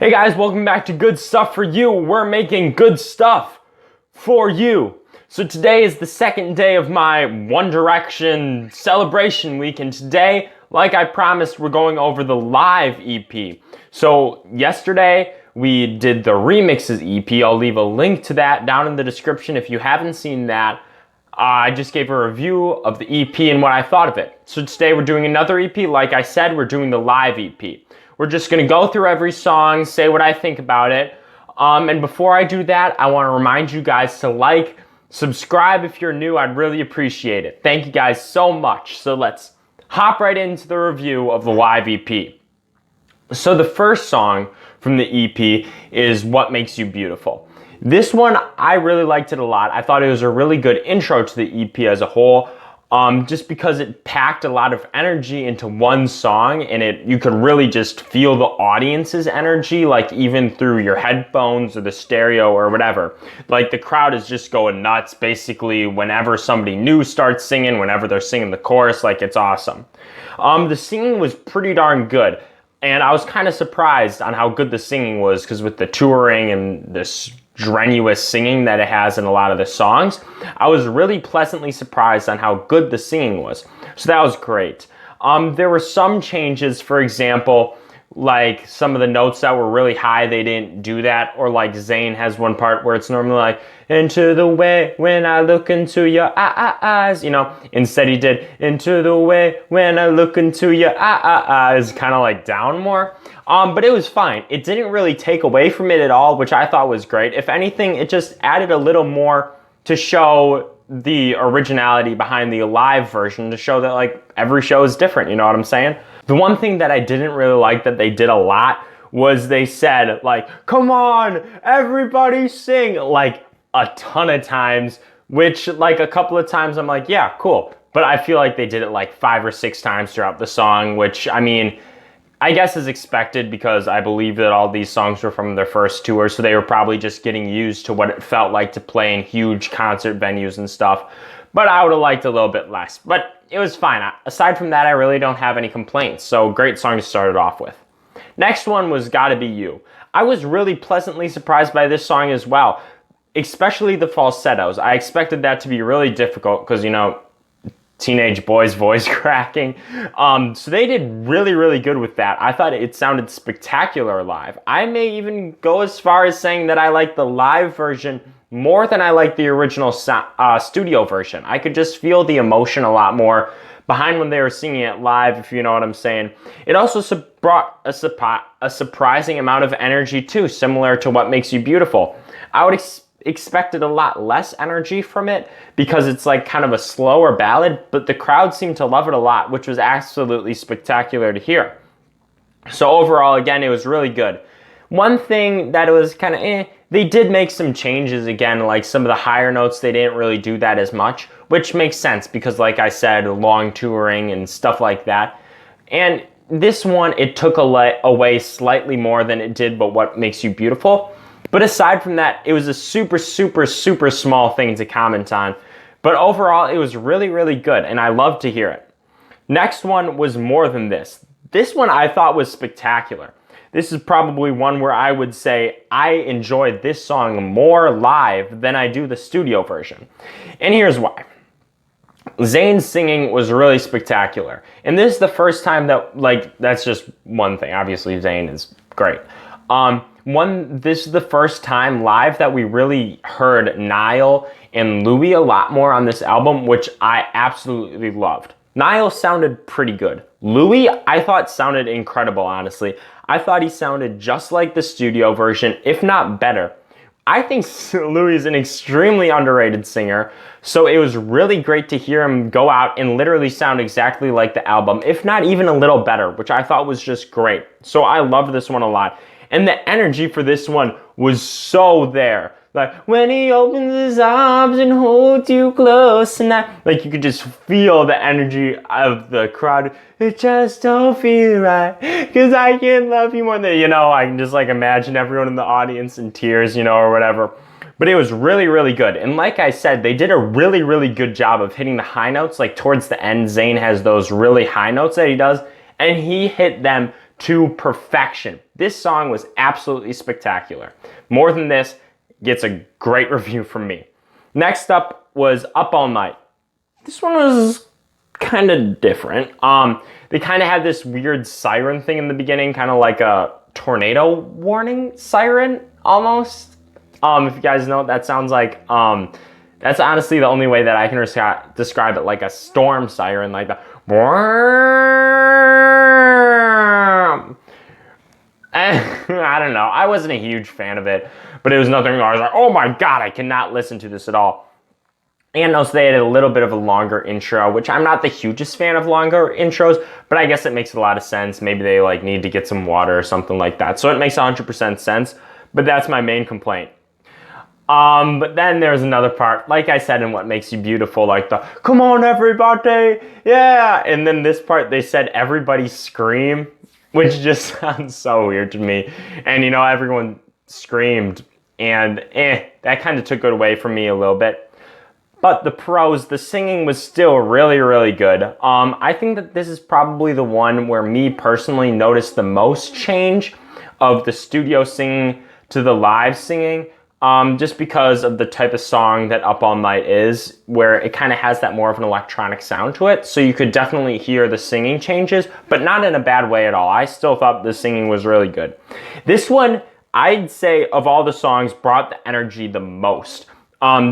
Hey guys, welcome back to Good Stuff for You. We're making good stuff for you. So today is the second day of my One Direction celebration week, and today, like I promised, we're going over the live EP. So yesterday we did the remixes EP. I'll leave a link to that down in the description if you haven't seen that. I just gave a review of the EP and what I thought of it. So today we're doing another EP. Like I said, we're doing the live EP. We're just gonna go through every song, say what I think about it. And before I do that, I wanna remind you guys to like, subscribe if you're new. I'd really appreciate it. Thank you guys so much. So let's hop right into the review of the live EP. So the first song from the EP is What Makes You Beautiful. This one, I really liked it a lot. I thought it was a really good intro to the EP as a whole, just because it packed a lot of energy into one song, and you could really just feel the audience's energy, like even through your headphones or the stereo or whatever. Like the crowd is just going nuts basically whenever somebody new starts singing, whenever they're singing the chorus, like it's awesome. The singing was pretty darn good, and I was kind of surprised on how good the singing was, because with the touring and this strenuous singing that it has in a lot of the songs, I was really pleasantly surprised on how good the singing was. So that was great. There were some changes, for example, like some of the notes that were really high, they didn't do that. Or like Zayn has one part where it's normally like, into the way when I look into your eyes, you know, instead he did, into the way when I look into your eyes, kind of like down more. But it was fine. It didn't really take away from it at all, which I thought was great. If anything, it just added a little more to show the originality behind the live version, to show that like every show is different, you know what I'm saying? The one thing that I didn't really like that they did a lot was they said like, come on, everybody sing, like a ton of times, which like a couple of times I'm like, yeah, cool. But I feel like they did it like 5 or 6 times throughout the song, which I mean, I guess is expected, because I believe that all these songs were from their first tour, so they were probably just getting used to what it felt like to play in huge concert venues and stuff. But I would have liked a little bit less, but it was fine. Aside from that, I really don't have any complaints, so great song to start it off with. Next one was Gotta Be You. I was really pleasantly surprised by this song as well, especially the falsettos. I expected that to be really difficult because, you know, teenage boys' voice cracking. So they did really, really good with that. I thought it sounded spectacular live. I may even go as far as saying that I like the live version more than I like the original studio version. I could just feel the emotion a lot more behind when they were singing it live, if you know what I'm saying. It also brought a surprising amount of energy too, similar to What Makes You Beautiful. I would expected a lot less energy from it because it's like kind of a slower ballad, but the crowd seemed to love it a lot, which was absolutely spectacular to hear. So overall, again, it was really good. One thing that it was kind of they did make some changes again, like some of the higher notes, they didn't really do that as much, which makes sense because like I said, long touring and stuff like that. And this one, it took away slightly more than it did but What Makes You Beautiful. But aside from that, it was a super, super, super small thing to comment on. But overall, it was really, really good, and I love to hear it. Next one was More Than This. This one I thought was spectacular. This is probably one where I would say I enjoyed this song more live than I do the studio version. And here's why. Zayn's singing was really spectacular. And this is the first time that, like, that's just one thing. Obviously, Zayn is great. This is the first time live that we really heard Niall and Louis a lot more on this album, which I absolutely loved. Niall sounded pretty good. Louis, I thought sounded incredible, honestly. I thought he sounded just like the studio version, if not better. I think Louis is an extremely underrated singer, so it was really great to hear him go out and literally sound exactly like the album, if not even a little better, which I thought was just great. So I loved this one a lot. And the energy for this one was so there. Like, when he opens his arms and holds you close and like you could just feel the energy of the crowd. It just don't feel right, cause I can't love you more than, you know, I can just like imagine everyone in the audience in tears, you know, or whatever. But it was really, really good. And like I said, they did a really, really good job of hitting the high notes. Like towards the end, Zayn has those really high notes that he does, and he hit them to perfection. This song was absolutely spectacular. More Than This gets a great review from me. Next up was Up All Night. This one was kind of different. They kind of had this weird siren thing in the beginning, kind of like a tornado warning siren almost. If you guys know what that sounds like, that's honestly the only way that I can describe it, like a storm siren, like the I don't know. I wasn't a huge fan of it, but it was nothing. I was like, oh my God, I cannot listen to this at all. And also they had a little bit of a longer intro, which I'm not the hugest fan of longer intros, but I guess it makes a lot of sense. Maybe they like need to get some water or something like that. So it makes 100% sense, but that's my main complaint. But then there's another part, like I said in What Makes You Beautiful, like the, come on everybody, yeah. And then this part, they said everybody scream, which just sounds so weird to me. And everyone screamed, and that kind of took it away from me a little bit. But the singing was still really, really good. I think that this is probably the one where me personally noticed the most change of the studio singing to the live singing, just because of the type of song that Up All Night is, where it kind of has that more of an electronic sound to it. So you could definitely hear the singing changes, but not in a bad way at all. I still thought the singing was really good. This one, I'd say, of all the songs, brought the energy the most.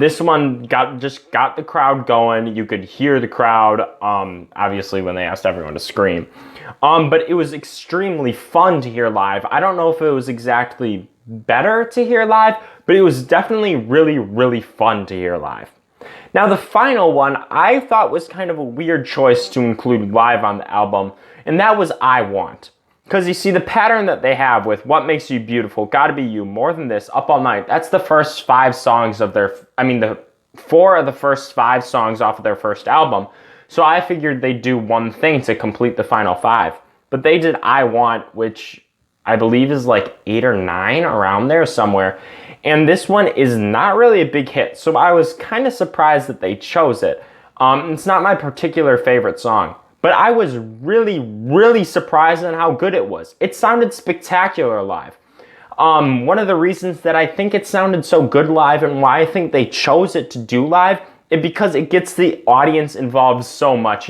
This one got the crowd going. You could hear the crowd, obviously when they asked everyone to scream. But it was extremely fun to hear live. I don't know if it was exactly better to hear live, but it was definitely really, really fun to hear live. Now the final one I thought was kind of a weird choice to include live on the album, and that was I Want. Because you see the pattern that they have with What Makes You Beautiful, Gotta Be You, More Than This, Up All Night, that's the first 5 songs of the 4 of the first 5 songs off of their first album. So I figured they'd do one thing to complete the final 5. But they did I Want, which I believe is like 8 or 9, around there somewhere. And this one is not really a big hit, so I was kind of surprised that they chose it. It's not my particular favorite song. But I was really, really surprised at how good it was. It sounded spectacular live. One of the reasons that I think it sounded so good live and why I think they chose it to do live is because it gets the audience involved so much.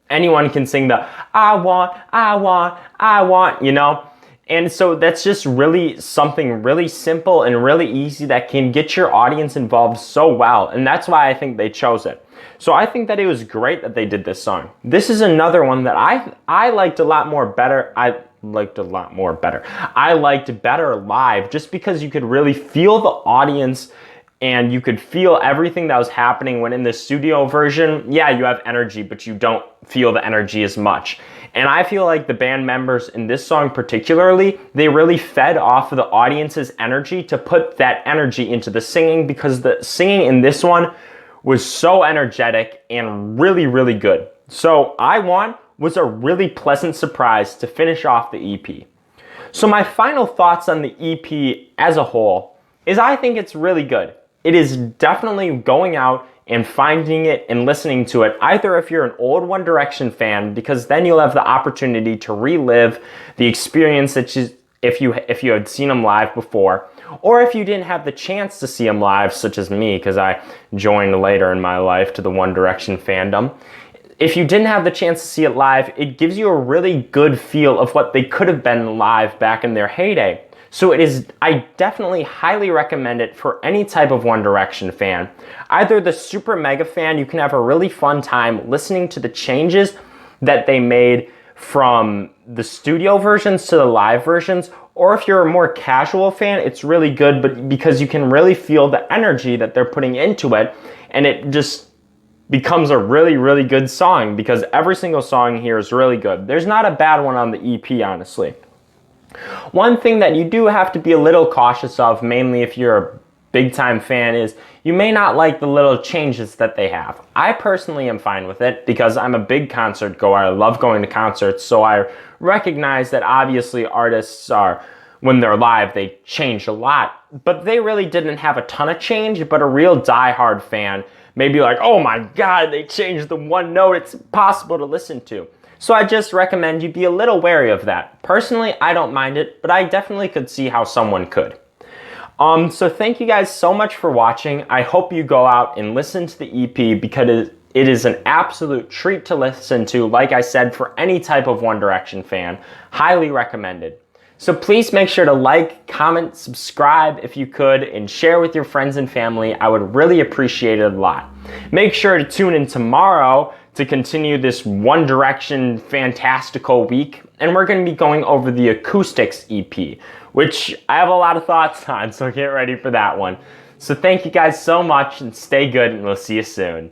Anyone can sing the I want, I want, I want, And so that's just really something really simple and really easy that can get your audience involved so well. And that's why I think they chose it. So I think that it was great that they did this song. This is another one that I liked a lot more better. I liked better live, just because you could really feel the audience and you could feel everything that was happening. When in the studio version, yeah, you have energy, but you don't feel the energy as much. And I feel like the band members in this song particularly, they really fed off of the audience's energy to put that energy into the singing, because the singing in this one was so energetic and really, really good. So I Want was a really pleasant surprise to finish off the EP. So my final thoughts on the EP as a whole is I think it's really good. It is definitely going out and finding it and listening to it, either if you're an old One Direction fan, because then you'll have the opportunity to relive the experience that if you had seen them live before, or if you didn't have the chance to see them live, such as me, because I joined later in my life to the One Direction fandom. If you didn't have the chance to see it live, it gives you a really good feel of what they could have been live back in their heyday. So I definitely highly recommend it for any type of One Direction fan. Either the super mega fan, you can have a really fun time listening to the changes that they made from the studio versions to the live versions, or if you're a more casual fan, it's really good, but because you can really feel the energy that they're putting into it, and it just becomes a really, really good song, because every single song here is really good. There's not a bad one on the EP, honestly. One thing that you do have to be a little cautious of, mainly if you're a big time fan, is you may not like the little changes that they have. I personally am fine with it because I'm a big concert goer. I love going to concerts, so I recognize that obviously artists are, when they're live, they change a lot, but they really didn't have a ton of change. But a real diehard fan may be like, oh my God, they changed the one note, it's impossible to listen to. So I just recommend you be a little wary of that. Personally, I don't mind it, but I definitely could see how someone could. So thank you guys so much for watching. I hope you go out and listen to the EP because it is an absolute treat to listen to, like I said, for any type of One Direction fan. Highly recommended. So please make sure to like, comment, subscribe if you could, and share with your friends and family. I would really appreciate it a lot. Make sure to tune in tomorrow to continue this One Direction fantastical week, and we're going to be going over the Acoustics EP, which I have a lot of thoughts on, so get ready for that one. So thank you guys so much, and stay good, and we'll see you soon.